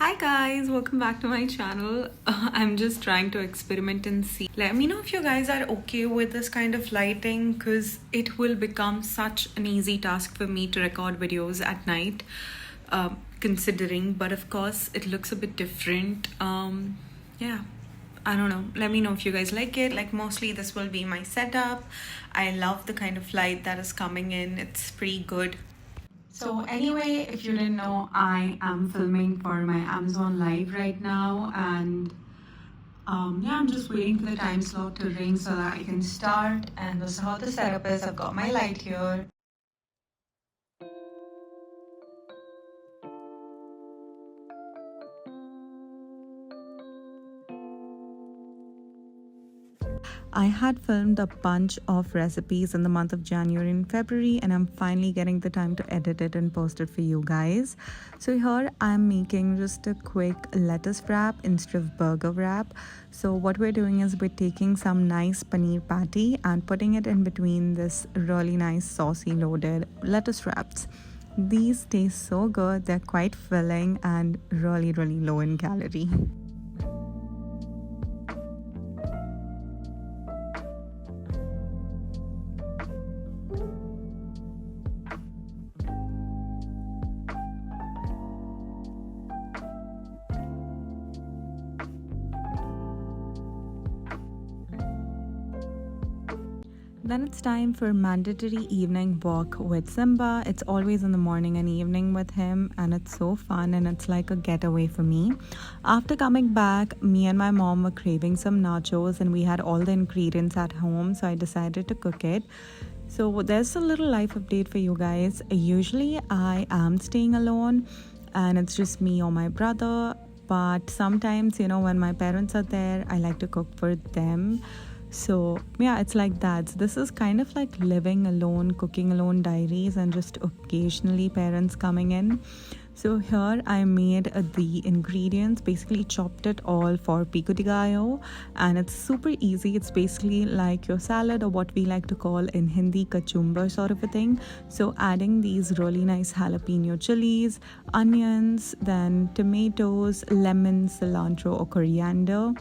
Hi guys, welcome back to my channel. I'm just trying to experiment and see. Let me know if you guys are okay with this kind of lighting because it will become such an easy task for me to record videos at night, considering, but of course it looks a bit different. Yeah, I don't know. Let me know if you guys like it. Like, mostly this will be my setup. I love the kind of light that is coming in, it's pretty good. So anyway, if you didn't know, I am filming for my Amazon Live right now, and yeah, I'm just waiting for the time slot to ring so that I can start. And this is how the setup is. I've got my light here. I had filmed a bunch of recipes in the month of January and February, and I'm finally getting the time to edit it and post it for you guys. So here I'm making just a quick lettuce wrap instead of burger wrap. So what we're doing is we're taking some nice paneer patty and putting it in between this really nice saucy loaded lettuce wraps. These taste so good, they're quite filling and really low in calorie. Then it's time for mandatory evening walk with Simba. It's always in the morning and evening with him, and it's so fun and it's like a getaway for me. After coming back, me and my mom were craving some nachos and we had all the ingredients at home, so I decided to cook it. So there's a little life update for you guys. Usually I am staying alone and it's just me or my brother, but sometimes, when my parents are there, I like to cook for them. So yeah, it's like that. So this is kind of like living alone, cooking alone diaries, and just occasionally parents coming in. So here I made the ingredients, basically chopped it all for pico de gallo, and it's super easy. It's basically like your salad, or what we like to call in Hindi kachumber sort of a thing. So adding these really nice jalapeno chilies, onions, then tomatoes, lemon, cilantro or coriander,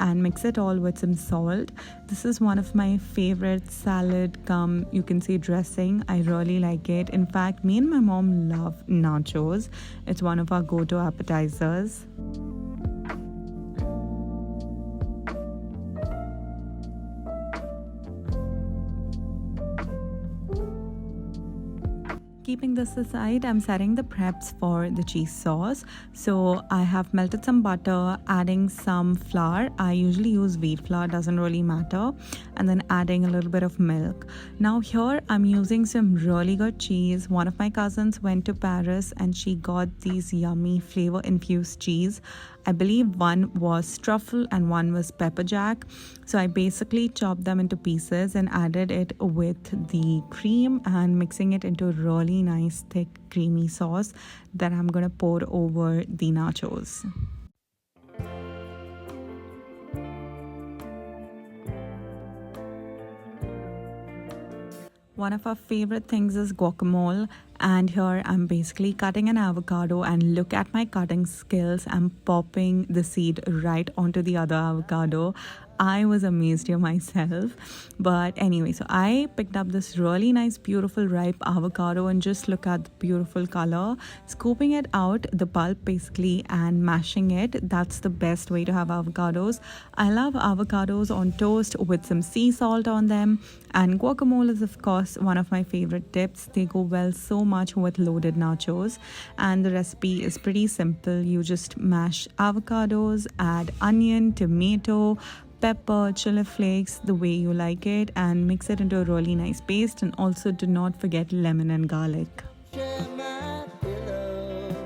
and mix it all with some salt. This is one of my favorite salad cum, you can say, dressing. I really like it. In fact, me and my mom love nachos. It's one of our go-to appetizers. Keeping this aside, I'm setting the preps for the cheese sauce. So I have melted some butter, adding some flour. I usually use wheat flour, doesn't really matter. And then adding a little bit of milk. Now here I'm using some really good cheese. One of my cousins went to Paris and she got these yummy flavor infused cheese. I believe one was truffle and one was pepper jack. So I basically chopped them into pieces and added it with the cream and mixing it into a really nice thick creamy sauce that I'm gonna pour over the nachos. One of our favorite things is guacamole, and here I'm basically cutting an avocado, and look at my cutting skills. I'm popping the seed right onto the other avocado. I was amazed here myself. But anyway, so I picked up this really nice, beautiful, ripe avocado, and just look at the beautiful color. Scooping it out, the pulp basically, and mashing it. That's the best way to have avocados. I love avocados on toast with some sea salt on them. And guacamole is, of course, one of my favorite dips. They go well so much with loaded nachos. And the recipe is pretty simple. You just mash avocados, add onion, tomato, pepper, chili flakes, the way you like it, and mix it into a really nice paste. And also do not forget lemon and garlic. Share my pillow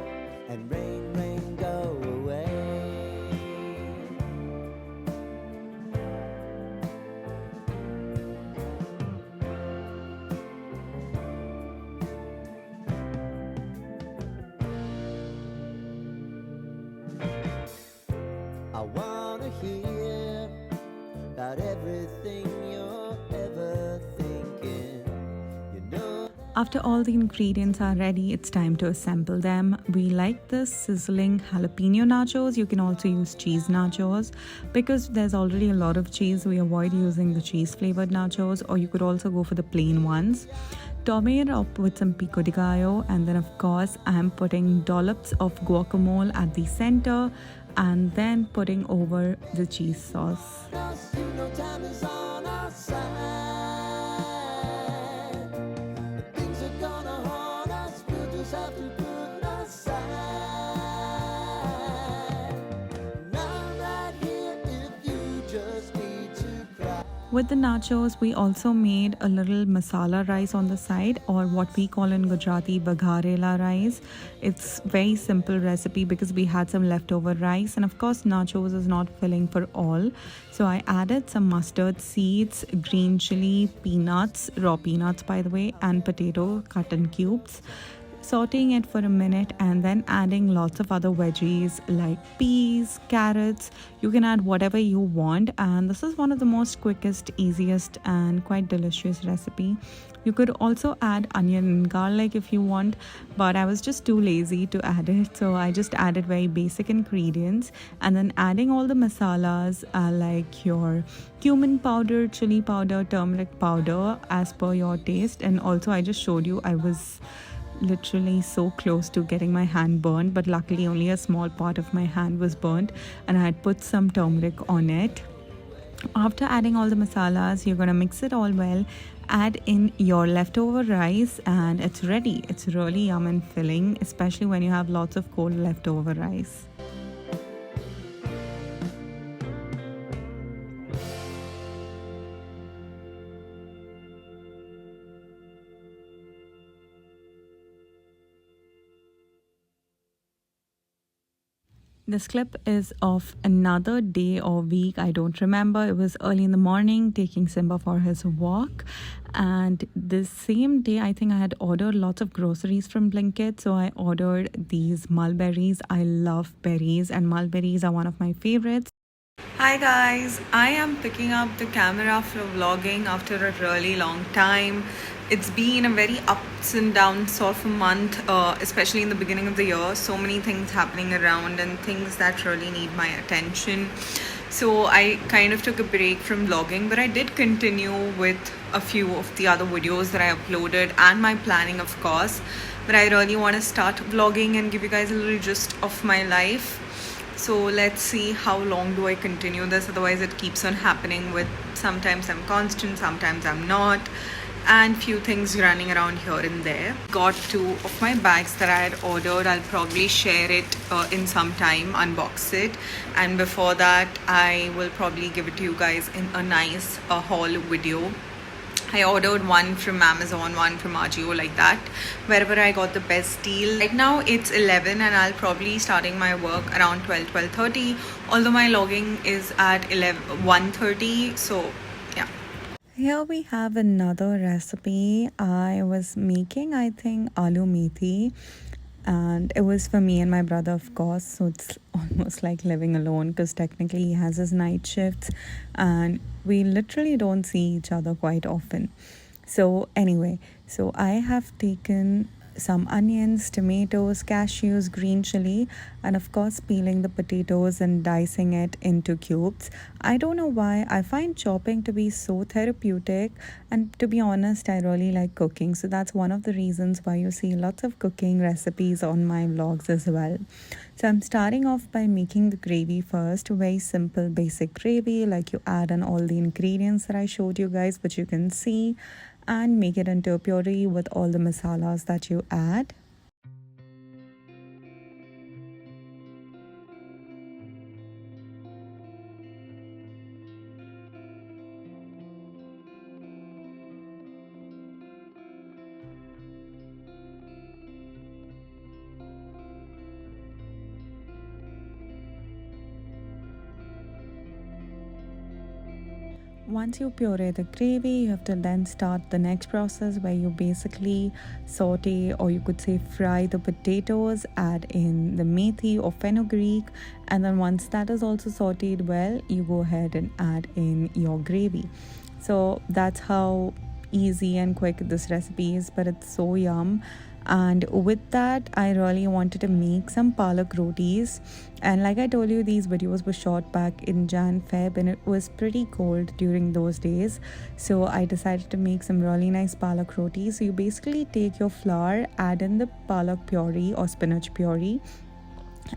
and rain, rain, go away. I wanna hear about everything you're ever thinking. After all the ingredients are ready, it's time to assemble them. We like this sizzling jalapeno nachos. You can also use cheese nachos. Because there's already a lot of cheese, we avoid using the cheese flavored nachos, or you could also go for the plain ones. Topping it up with some pico de gallo, and then of course I'm putting dollops of guacamole at the center and then putting over the cheese sauce. You know time is on our side. If things are gonna haunt us, we'll just have to put aside. Now right here, if you just need to cry. With the nachos, we also made a little masala rice on the side, or what we call in Gujarati bagharela rice. It's very simple recipe because we had some leftover rice, and of course nachos is not filling for all. So I added some mustard seeds, green chili, peanuts, raw peanuts by the way, and potato cut in cubes. Sauteing it for a minute and then adding lots of other veggies like peas, carrots. You can add whatever you want, and this is one of the most quickest, easiest and quite delicious recipe. You could also add onion and garlic if you want, but I was just too lazy to add it, so I just added very basic ingredients and then adding all the masalas like your cumin powder, chili powder, turmeric powder as per your taste. And also I just showed you I was literally so close to getting my hand burned, but luckily only a small part of my hand was burnt, and I had put some turmeric on it. After adding all the masalas, you're gonna mix it all well, add in your leftover rice, and it's ready. It's really yum and filling, especially when you have lots of cold leftover rice. This clip is of another day or week, I don't remember. It was early in the morning, taking Simba for his walk. And this same day, I think I had ordered lots of groceries from Blinkit. So I ordered these mulberries. I love berries, and mulberries are one of my favorites. Hi guys, I am picking up the camera for vlogging after a really long time. It's been a very ups and downs sort of a month, especially in the beginning of the year. So many things happening around and things that really need my attention. So I kind of took a break from vlogging, but I did continue with a few of the other videos that I uploaded and my planning, of course. But I really want to start vlogging and give you guys a little gist of my life. So let's see how long do I continue this, otherwise it keeps on happening with sometimes I'm constant, sometimes I'm not, and few things running around here and there. Got 2 of my bags that I had ordered. I'll probably share it in some time, unbox it, and before that I will probably give it to you guys in a nice haul video. I ordered one from Amazon, one from Ajio, like that, wherever I got the best deal. Right now it's 11 and I'll probably starting my work around 12:30, although my logging is at 1:30, so yeah. Here we have another recipe. I was making, I think, aloo methi, and it was for me and my brother, of course. So it's almost like living alone because technically he has his night shifts and we literally don't see each other quite often. So anyway, so I have taken some onions, tomatoes, cashews, green chili, and of course peeling the potatoes and dicing it into cubes. I don't know why, I find chopping to be so therapeutic, and to be honest I really like cooking, so that's one of the reasons why you see lots of cooking recipes on my vlogs as well. So I'm starting off by making the gravy first. Very simple basic gravy, like you add in all the ingredients that I showed you guys, which you can see, and make it into a puree with all the masalas that you add. Once you puree the gravy, you have to then start the next process where you basically saute, or you could say fry, the potatoes, add in the methi or fenugreek, and then once that is also sauteed well, you go ahead and add in your gravy. So that's how easy and quick this recipe is, but it's so yum. And with that, I really wanted to make some palak rotis. And like I told you, these videos were shot back in Jan-Feb, and it was pretty cold during those days. So I decided to make some really nice palak rotis. So you basically take your flour, add in the palak puree or spinach puree,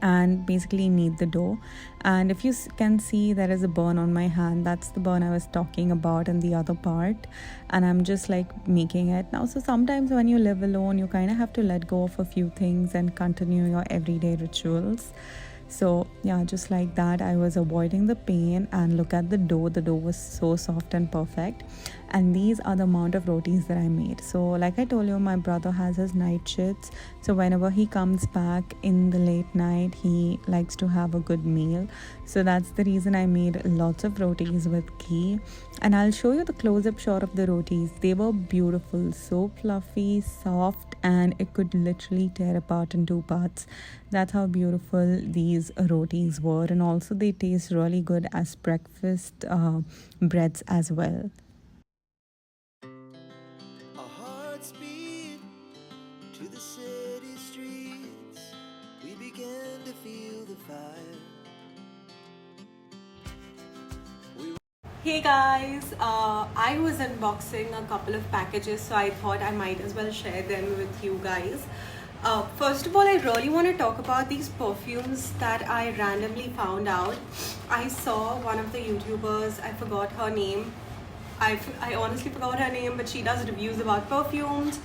and basically knead the dough. And if you can see, there is a burn on my hand. That's the burn I was talking about in the other part, and I'm just like making it now. So sometimes when you live alone, you kind of have to let go of a few things and continue your everyday rituals. So yeah, just like that, I was avoiding the pain, and look at the dough. The dough was so soft and perfect. And these are the amount of rotis that I made. So like I told you, my brother has his night shifts, so whenever he comes back in the late night, he likes to have a good meal. So that's the reason I made lots of rotis with ghee. And I'll show you the close-up shot of the rotis. They were beautiful, so fluffy, soft, and it could literally tear apart in two parts. That's how beautiful these rotis were. And also they taste really good as breakfast breads as well. Our hearts beat to the city streets. We began to feel the fire. Hey guys, I was unboxing a couple of packages, so I thought I might as well share them with you guys. First of all, I really want to talk about these perfumes that I randomly found out. I saw one of the YouTubers, I forgot her name. I honestly forgot her name, but she does reviews about perfumes,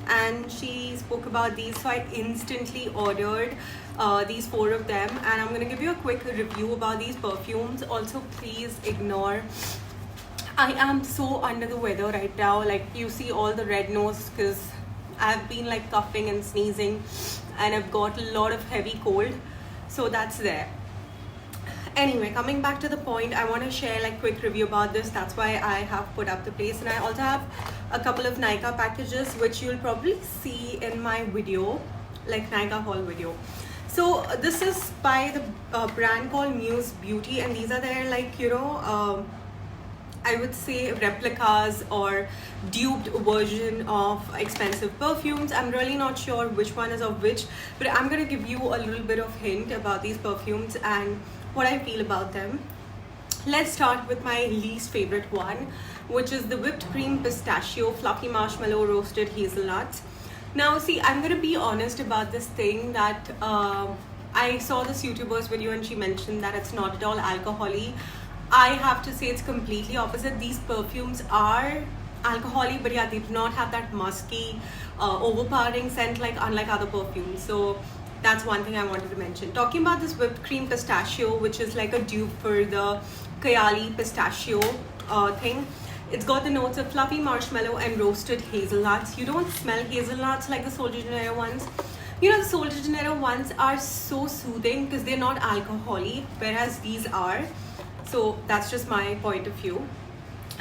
and she spoke about these, so I instantly ordered these 4 of them, and I'm gonna give you a quick review about these perfumes. Also, please ignore, I am so under the weather right now. Like, you see all the red nose because I've been like coughing and sneezing, and I've got a lot of heavy cold, so that's there. Anyway, coming back to the point, I want to share like quick review about this. That's why I have put up the place, and I also have a couple of Nykaa packages which you'll probably see in my video, like Nykaa haul video. So this is by the brand called Muse Beauty, and these are their, like, you know, I would say replicas or duped version of expensive perfumes. I'm really not sure which one is of which, but I'm gonna give you a little bit of hint about these perfumes and what I feel about them. Let's start with my least favorite one, which is the whipped cream pistachio fluffy marshmallow roasted hazelnuts. Now see, I'm gonna be honest about this thing that I saw this YouTuber's video and she mentioned that it's not at all alcoholic. I have to say it's completely opposite. These perfumes are alcoholic, but yeah, they do not have that musky, overpowering scent like unlike other perfumes. So that's one thing I wanted to mention. Talking about this whipped cream pistachio, which is like a dupe for the Kayali pistachio thing. It's got the notes of fluffy marshmallow and roasted hazelnuts. You don't smell hazelnuts like the Sol de Janeiro ones. You know, the Sol de Janeiro ones are so soothing because they're not alcoholic, whereas these are. So that's just my point of view.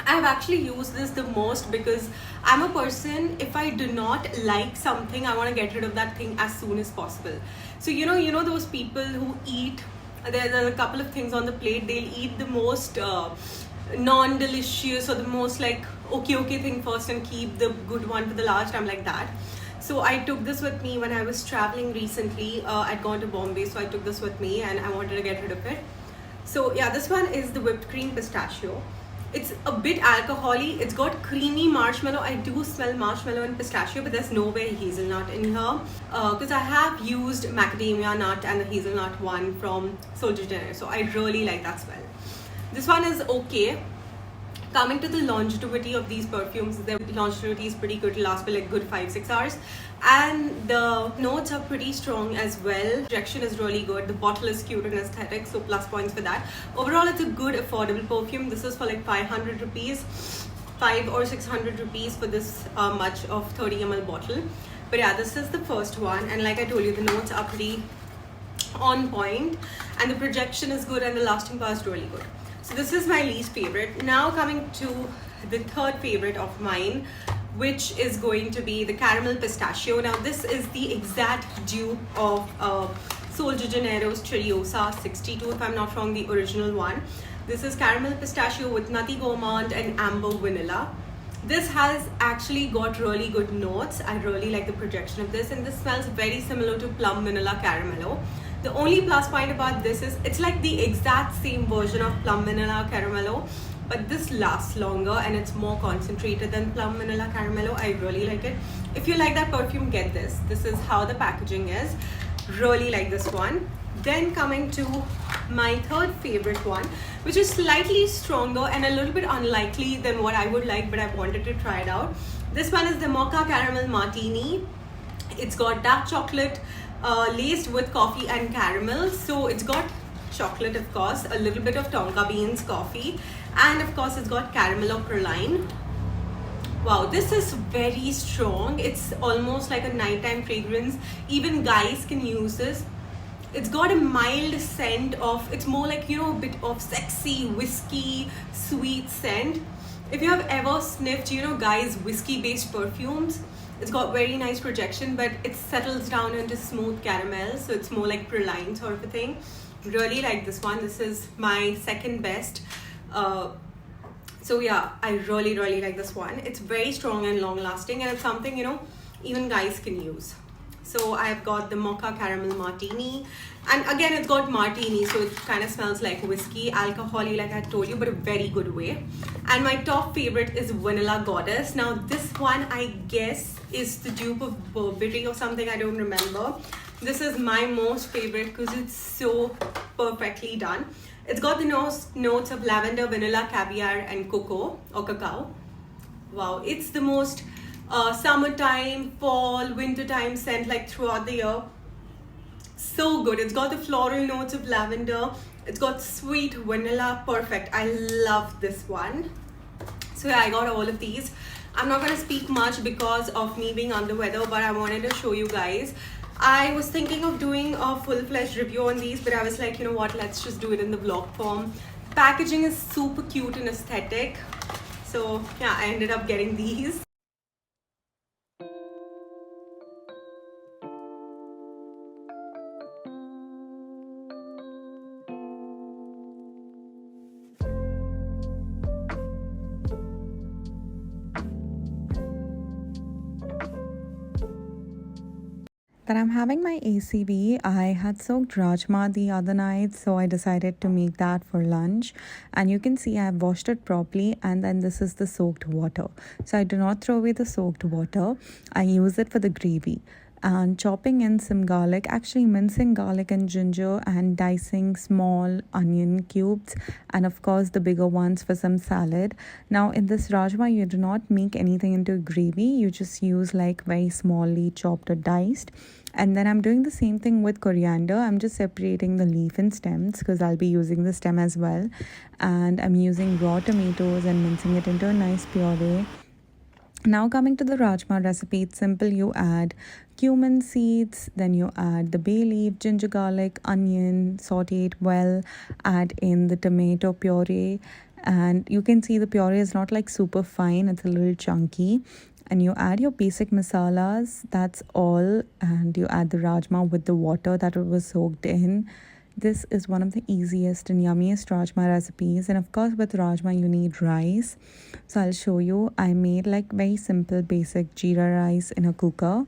I've actually used this the most because I'm a person, if I do not like something, I want to get rid of that thing as soon as possible. So you know those people who eat, there's a couple of things on the plate, they'll eat the most non-delicious or the most like okay thing first and keep the good one for the last. I'm like that. So I took this with me when I was traveling recently. I'd gone to Bombay, so I took this with me and I wanted to get rid of it. So yeah, this one is the whipped cream pistachio. It's a bit alcoholic. It's got creamy marshmallow. I do smell marshmallow and pistachio, but there's nowhere hazelnut in here because I have used macadamia nut and the hazelnut one from Sol de Janeiro, so I really like that smell. This one is okay. Coming to the longevity of these perfumes, their longevity is pretty good, lasts for like good 5-6 hours, and the notes are pretty strong as well. Projection is really good. The bottle is cute and aesthetic, so plus points for that. Overall, it's a good affordable perfume. This is for like 500 rupees, 500 or 600 rupees for this much of 30 ml bottle. But yeah, this is the first one, and like I told you, the notes are pretty on point, and the projection is good, and the lasting power is really good. So this is my least favorite. Now coming to the third favorite of mine, which is going to be the caramel pistachio. Now this is the exact dupe of Sol de Janeiro's Cheriosa 62, if I'm not wrong, the original one. This is caramel pistachio with nutty gourmand and amber vanilla. This has actually got really good notes. I really like the projection of this, and this smells very similar to plum vanilla caramello. The only plus point about this is it's like the exact same version of plum vanilla caramello, but this lasts longer and it's more concentrated than plum vanilla caramello. I really like it. If you like that perfume, get this. This is how the packaging is. Really like this one. Then coming to my third favorite one, which is slightly stronger and a little bit unlikely than what I would like, but I wanted to try it out. This one is the Mocha Caramel Martini. It's got dark chocolate laced with coffee and caramel. So it's got chocolate, of course, a little bit of tonka beans coffee, and of course it's got caramel or praline. Wow, this is very strong. It's almost like a nighttime fragrance. Even guys can use this. It's got a mild scent of, it's more like, you know, a bit of sexy whiskey sweet scent. If you have ever sniffed, you know, guys whiskey based perfumes, it's got very nice projection, but it settles down into smooth caramel, so it's more like praline sort of a thing. Really like this one. This is my second best. So yeah, I really like this one. It's very strong and long lasting, and it's something, you know, even guys can use. So I've got the Mocha Caramel Martini, and again it's got martini, so it kind of smells like whiskey, alcohol-y like I told you, but a very good way. And my top favorite is Vanilla Goddess. Now this one I guess is the dupe of Burberry or something, I don't remember. This is my most favorite because it's so perfectly done. It's got the notes of lavender, vanilla, caviar and cocoa or cacao. Wow, it's the most summertime, fall, wintertime scent like throughout the year. So good. It's got the floral notes of lavender. It's got sweet vanilla. Perfect. I love this one. So yeah, I got all of these. I'm not going to speak much because of me being under weather, but I wanted to show you guys. I was thinking of doing a full-fledged review on these, but I was like, you know what, let's just do it in the vlog form. Packaging is super cute and aesthetic. So yeah, I ended up getting these. That I'm having my ACV. I had soaked Rajma the other night, so I decided to make that for lunch. And you can see I've washed it properly, and then this is the soaked water. So I do not throw away the soaked water. I use it for the gravy. And chopping in some garlic, actually mincing garlic and ginger and dicing small onion cubes, and of course the bigger ones for some salad. Now in this Rajma, you do not make anything into gravy. You just use like very smallly chopped or diced. And then I'm doing the same thing with coriander. I'm just separating the leaf and stems because I'll be using the stem as well. And I'm using raw tomatoes and mincing it into a nice puree. Now coming to the Rajma recipe, it's simple. You add cumin seeds, then you add the bay leaf, ginger, garlic, onion, saute it well, add in the tomato puree, and you can see the puree is not like super fine, it's a little chunky. And you add your basic masalas, that's all, and you add the Rajma with the water that it was soaked in. This is one of the easiest and yummiest Rajma recipes, and of course with Rajma you need rice. So I'll show you. I made like very simple basic jeera rice in a cooker.